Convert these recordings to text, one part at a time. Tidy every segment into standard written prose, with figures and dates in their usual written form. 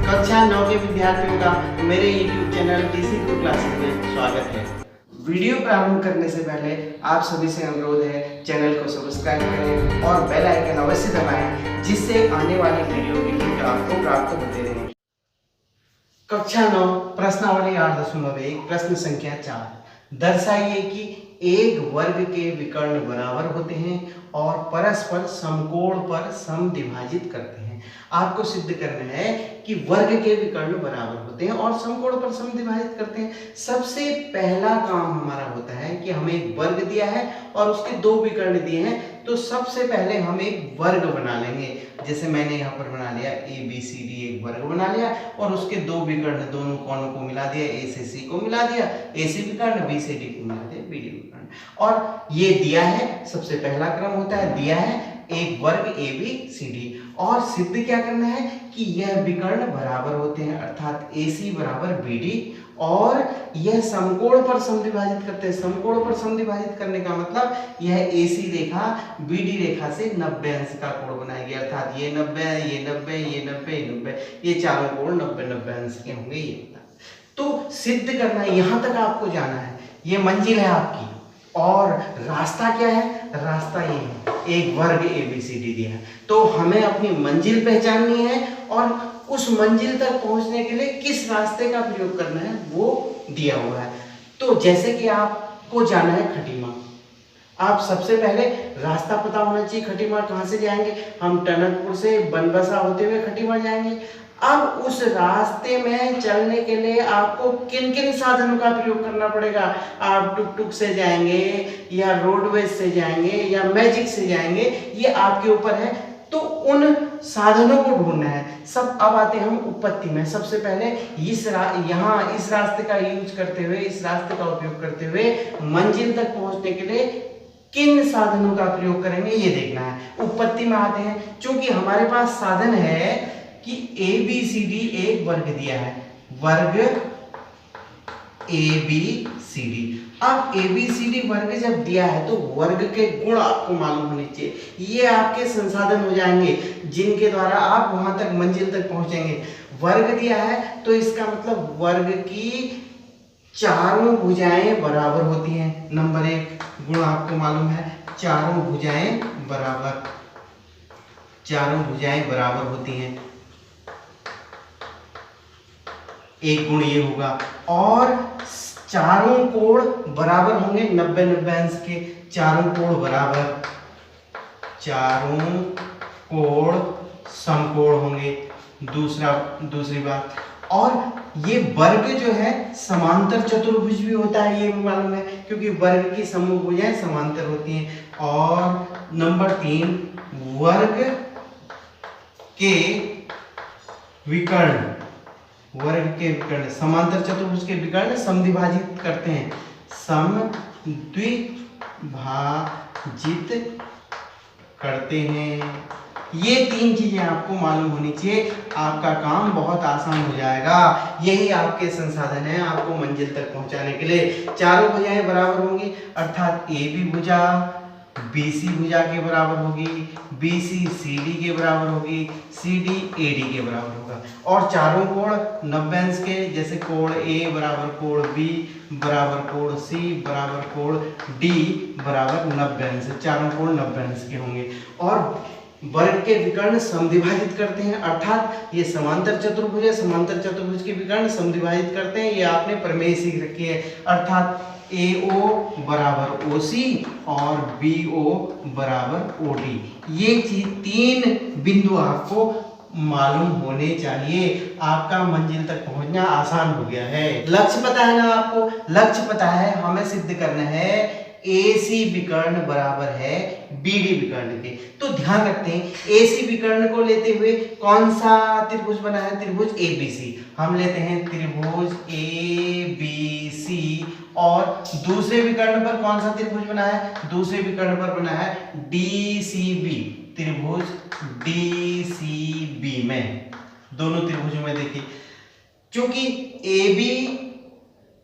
कक्षा 9 के विद्यार्थियों का मेरे YouTube channel TC Guru classes में स्वागत है। वीडियो प्रारंभ करने से पहले आप सभी से अनुरोध है चैनल को सब्सक्राइब करें और बेल आइकन अवश्य दबाएं, जिससे आने वाली वीडियो की लिंक आपको प्राप्त होते रहे। कक्षा 9 प्रश्नावली 8.1 प्रश्न संख्या 4 दर्शाइए कि एक वर्ग के विकर्ण बराबर होते हैं और परस्पर समकोण पर समद्विभाजित करते हैं। आपको सिद्ध करना है कि वर्ग के विकर्ण बराबर होते हैं और समकोण पर समद्विभाजित करते हैं। सबसे पहला काम हमारा होता है कि हमें एक वर्ग दिया है और उसके दो विकर्ण दिए हैं, तो सबसे पहले हम एक वर्ग बना लेंगे। जैसे मैंने यहाँ पर बना लिया ABCD एक वर्ग बना लिया और उसके दो विकर्ण दोनों कोणों को मिला दिया, A से C को मिला दिया, AC विकर्ण, B से D को मिला दिया, BD विकर्ण, और ये दिया है। सबसे पहला क्रम होता है दिया है एक वर्ग ABCD, और सिद्ध क्या करना है कि यह विकर्ण बराबर होते हैं, अर्थात AC बराबर BD, और यह समकोण पर समद्विभाजित करते हैं। समकोण पर समद्विभाजित करने का मतलब यह AC रेखा BD रेखा से 90 अंश का कोण बनाएगी, अर्थात ये 90, ये 90, ये 90, ये 90, ये चारों कोण 90-90 अंश के होंगे। ये तो सिद्ध करना है, यहां तक आपको जाना है। ये मंजिल है आपकी, और रास्ता क्या है? रास्ता ये है, एक वर्ग ABCD दिया है, तो हमें अपनी मंजिल पहचाननी है और उस मंजिल तक पहुंचने के लिए किस रास्ते का प्रयोग करना है वो दिया हुआ है। तो जैसे कि आपको जाना है खटीमा, आप सबसे पहले रास्ता पता होना चाहिए। खटीमा कहाँ से जाएंगे? हम टनकपुर से बनबसा होते हुए खटीमा जाएंगे। अब उस रास्ते में चलने के लिए आपको किन किन साधनों का प्रयोग करना पड़ेगा? आप टुक टुक से जाएंगे या रोडवेज से जाएंगे या मैजिक से जाएंगे, ये आपके ऊपर है। तो उन साधनों को ढूंढना है। सब अब आते हैं हम उत्पत्ति में। सबसे पहले इस रास्ते का यूज करते हुए, इस रास्ते का उपयोग करते हुए मंजिल तक पहुंचने के लिए किन साधनों का प्रयोग करेंगे ये देखना है। उत्पत्ति में आते हैं। चूंकि हमारे पास साधन है कि ABCD एक वर्ग दिया है, वर्ग ABCD। अब ABCD वर्ग जब दिया है तो वर्ग के गुण आपको मालूम होने चाहिए। ये आपके संसाधन हो जाएंगे जिनके द्वारा आप वहां तक मंजिल तक पहुंचेंगे। वर्ग दिया है तो इसका मतलब वर्ग की चारों भुजाएं बराबर होती हैं। नंबर 1 गुण आपको मालूम है, चारों भुजाएं बराबर, चारों भुजाएं बराबर होती हैं। एक गुण ये होगा, और चारों कोण बराबर होंगे 90-90 अंश के। चारों कोण बराबर, चारों कोण समकोण होंगे। दूसरी बात, और ये वर्ग जो है समांतर चतुर्भुज भी होता है, ये मालूम है, क्योंकि वर्ग की समूह भुजाएं समांतर होती हैं। और नंबर 3 वर्ग के विकर्ण, वर्ग के विकर्ण समांतर चतुर्भुज के विकर्ण समद्विभाजित करते हैं, समद्विभाजित करते हैं। ये 3 चीजें आपको मालूम होनी चाहिए, आपका काम बहुत आसान हो जाएगा। यही आपके संसाधन है आपको मंजिल तक पहुंचाने के लिए। चारों भुजाएं बराबर होंगी, अर्थात AB भुजा BC भुजा के बराबर होगी, BC CD के बराबर होगी, CD AD के बराबर होगा, और चारों कोण 90 अंश के, जैसे कोण A बराबर कोण B बराबर कोण C बराबर कोण D बराबर 90 अंश, चारों कोण 90 अंश के होंगे। और वर्ग के विकर्ण समद्विभाजित करते हैं, अर्थात ये समांतर चतुर्भुज है, समांतर चतुर्भुज के विकर्ण समद्विभाजित करते हैं। ये आपने प्रमेय सीख रखी है, अर्थात AO बराबर OC और BO बराबर OD। ये 3 बिंदु आपको मालूम होने चाहिए। आपका मंजिल तक पहुंचना आसान हो गया है। लक्ष्य पता है ना आपको? लक्ष्य पता है, हमें सिद्ध करना है AC विकर्ण बराबर है BD विकर्ण के। तो ध्यान रखते हैं, AC विकर्ण को लेते हुए कौन सा त्रिभुज बना है? त्रिभुज ABC। हम लेते हैं त्रिभुज ABC, और दूसरे विकर्ण पर कौन सा त्रिभुज बना है? दूसरे विकर्ण पर बना है DCB, त्रिभुज DCB में। दोनों त्रिभुजों में देखिए, क्योंकि AB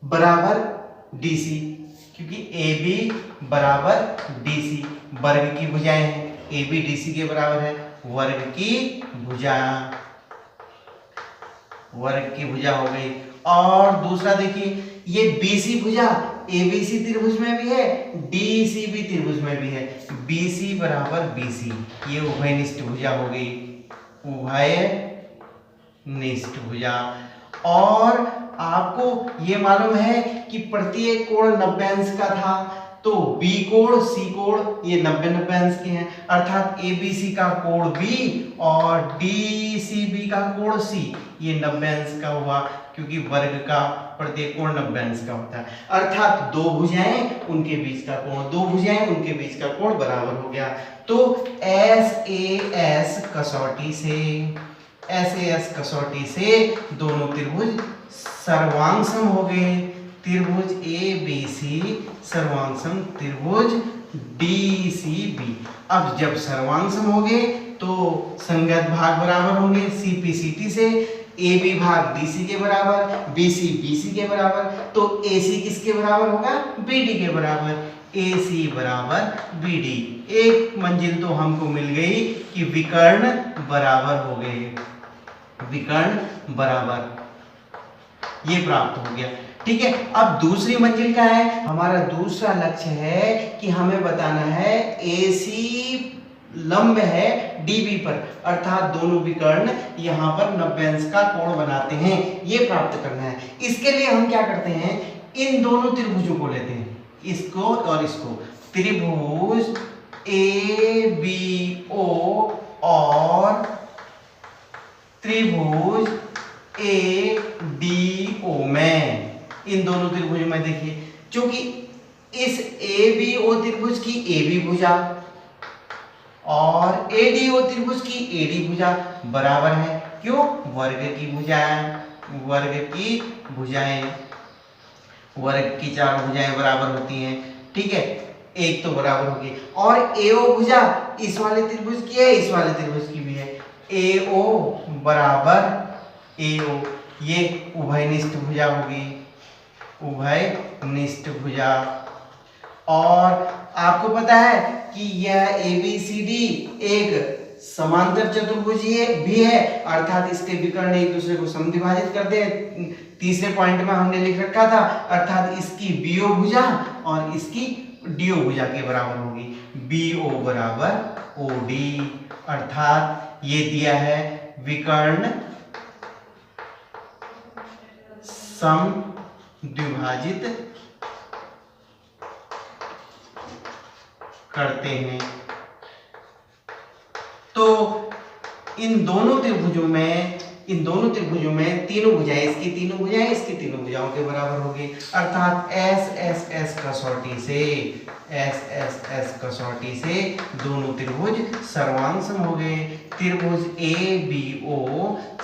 बराबर DC, क्योंकि AB बराबर DC वर्ग की भुजाएं हैं, AB DC के बराबर है, वर्ग की भुजा वर्ग की भुजा हो गई। और दूसरा देखिए ये BC भुजा ABC त्रिभुज में भी है, DEC भी त्रिभुज में भी है। BC बराबर BC, ये उभयनिष्ठ भुजा हो गई, उभयनिष्ठ भुजा। और आपको ये मालूम है कि प्रत्येक कोण 90 अंश का था, तो B कोण C कोण ये 90 अंश के हैं, अर्थात ABC का कोण B और DCB का कोण C ये 90 अंश का हुआ, क्योंकि वर्ग का प्रत्येक कोण 90 अंश का होता है। अर्थात दो भुजाएं उनके बीच का कोण, दो भुजाएं उनके बीच का कोण बराबर हो गया। तो SAS कसौटी से दोनों त्रिभुज सर्वांगसम हो गए। त्रिभुज ABC सर्वांगसम त्रिभुज DCB। अब जब सर्वांगसम हो गए तो संगत भाग बराबर होंगे। CP/CT से AB भाग DC के बराबर, BC BC के बराबर, तो AC किसके बराबर होगा? BD के बराबर। AC बराबर BD। एक मंजिल तो हमको मिल गई कि विकर्ण बराबर हो गए, विकर्ण बराबर, ये प्राप्त हो गया। ठीक है, अब दूसरी मंजिल का है, हमारा दूसरा लक्ष्य है कि हमें बताना है AC लंब है DB पर, अर्थात दोनों विकर्ण यहाँ पर 90 अंश का कोण बनाते हैं, ये प्राप्त करना है। इसके लिए हम क्या करते हैं, इन दोनों त्रिभुजों को लेते हैं, इसको और इसको, त्रिभुज ABO और त्रिभुज ADO में, इन दोनों त्रिभुजों में देखिए, क्योंकि इस ABO त्रिभुज की AB भुजा और ADO त्रिभुज की AD भुजा बराबर है। क्यों? वर्ग की भुजाएं, वर्ग की भुजाएं, वर्ग की चार भुजाएं बराबर होती हैं। ठीक है, एक तो बराबर होगी। और AO भुजा इस वाले त्रिभुज की है, इस वाले त्रिभुज की भी है। AO बराबर AO, ये उभयनिष्ठ भुजा होगी, उभयनिष्ठ भुजा। और आपको पता है कि यह ABCD एक समांतर चतुर्भुज भी है, अर्थात इसके विकर्ण एक दूसरे को समद्विभाजित करते हैं। तीसरे पॉइंट में हमने लिख रखा था, अर्थात इसकी BO भुजा और इसकी DO भुजा के बराबर होगी। BO बराबर OD, अर्थात ये दिया है विकर्ण समद्विभाजित करते हैं। तो इन दोनों त्रिभुजों में, तीनों भुजाएं, इसकी तीनों भुजाएं इसकी तीनों भुजाओं के बराबर होगी, अर्थात SSS कसौटी से दोनों त्रिभुज सर्वांगसम हो गए। त्रिभुज ABO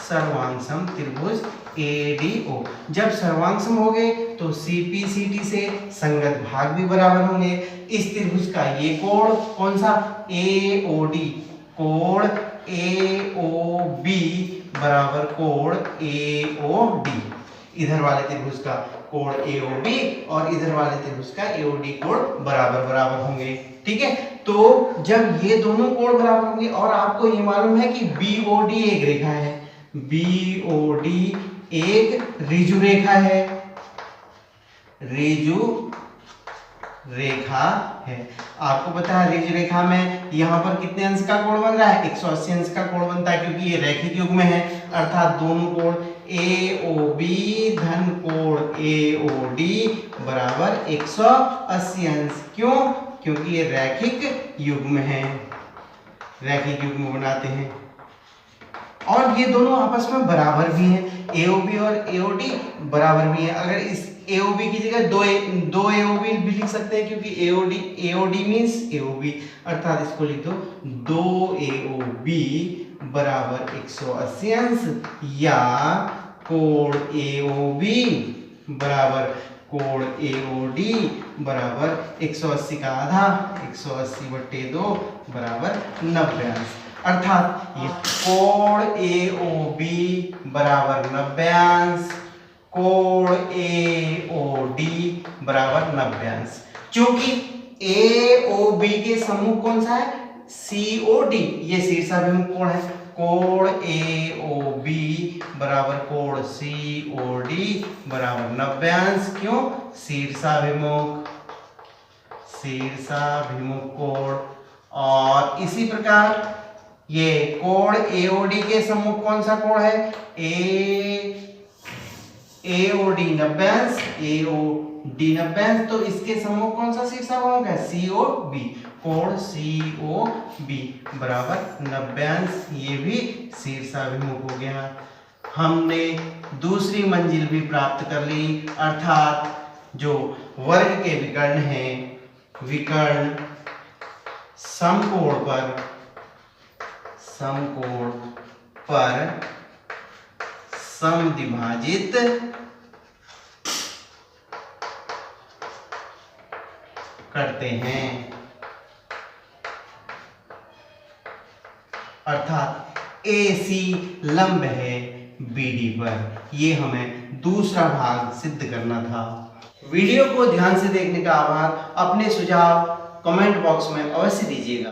सर्वांगसम त्रिभुज ADO। जब सर्वांगसम हो गए तो CP/CT से संगत भाग भी बराबर होंगे। इस त्रिभुज का ये कोण कौन सा? AOD, कोण AOB बराबर कोण AOD। इधर वाले त्रिभुज का कोण AOB और इधर वाले त्रिभुज का AOD कोण बराबर होंगे। ठीक है, तो जब ये दोनों कोण बराबर होंगे, और आपको ये मालूम है कि BOD एक रेखा है, BOD एक ऋजु रेखा है, ऋजु रेखा है। आपको पता है ऋजु रेखा में यहाँ पर कितने अंश का कोण बन रहा है? 180 अंश का कोण बनता है, क्योंकि ये रैखिक युग्म में है, अर्थात दोनों कोण AOB धन कोण AOD बराबर 180 अंश। क्यों? क्योंकि ये रैखिक युग्म है, रैखिक युग्म बनाते हैं। और ये दोनों आपस में बराबर भी हैं, AOB और AOD बराबर भी है। अगर इस AOB की जगह दो AOB भी लिख सकते हैं, क्योंकि AOD मीन्स AOB, अर्थात इसको लिख दो 2 AOB बराबर 180 अंश, या कोण AOB बराबर कोण AOD बराबर 180 का आधा, 180/2 बराबर 90 अंश। अर्थात ये कोण AOB बराबर 90 अंश, कोण AOD बराबर 90 अंश। क्योंकि AOB के सम्मुख कौन सा है? COD, ये शीर्षाभिमुख कोण है। कोण AOB बराबर कोण COD बराबर 90 अंश। क्यों? शीर्षाभिमुख कोण। और इसी प्रकार ये कोण AOD के सम्मुख कौन सा कोण है? AOD 90 अंश, AOD 90 अंश, तो इसके सम्मुख कौन सा शीर्षाभिमुख है? COB, कोण COB बराबर 90 अंश। ये भी शीर्षाभिमुख हो गया। हमने दूसरी मंजिल भी प्राप्त कर ली, अर्थात जो वर्ग के विकर्ण हैं, विकर्ण समकोण पर समद्विभाजित करते हैं, अर्थात AC लंब है BD पर। ये हमें दूसरा भाग सिद्ध करना था। वीडियो को ध्यान से देखने का आभार। अपने सुझाव कमेंट बॉक्स में अवश्य दीजिएगा।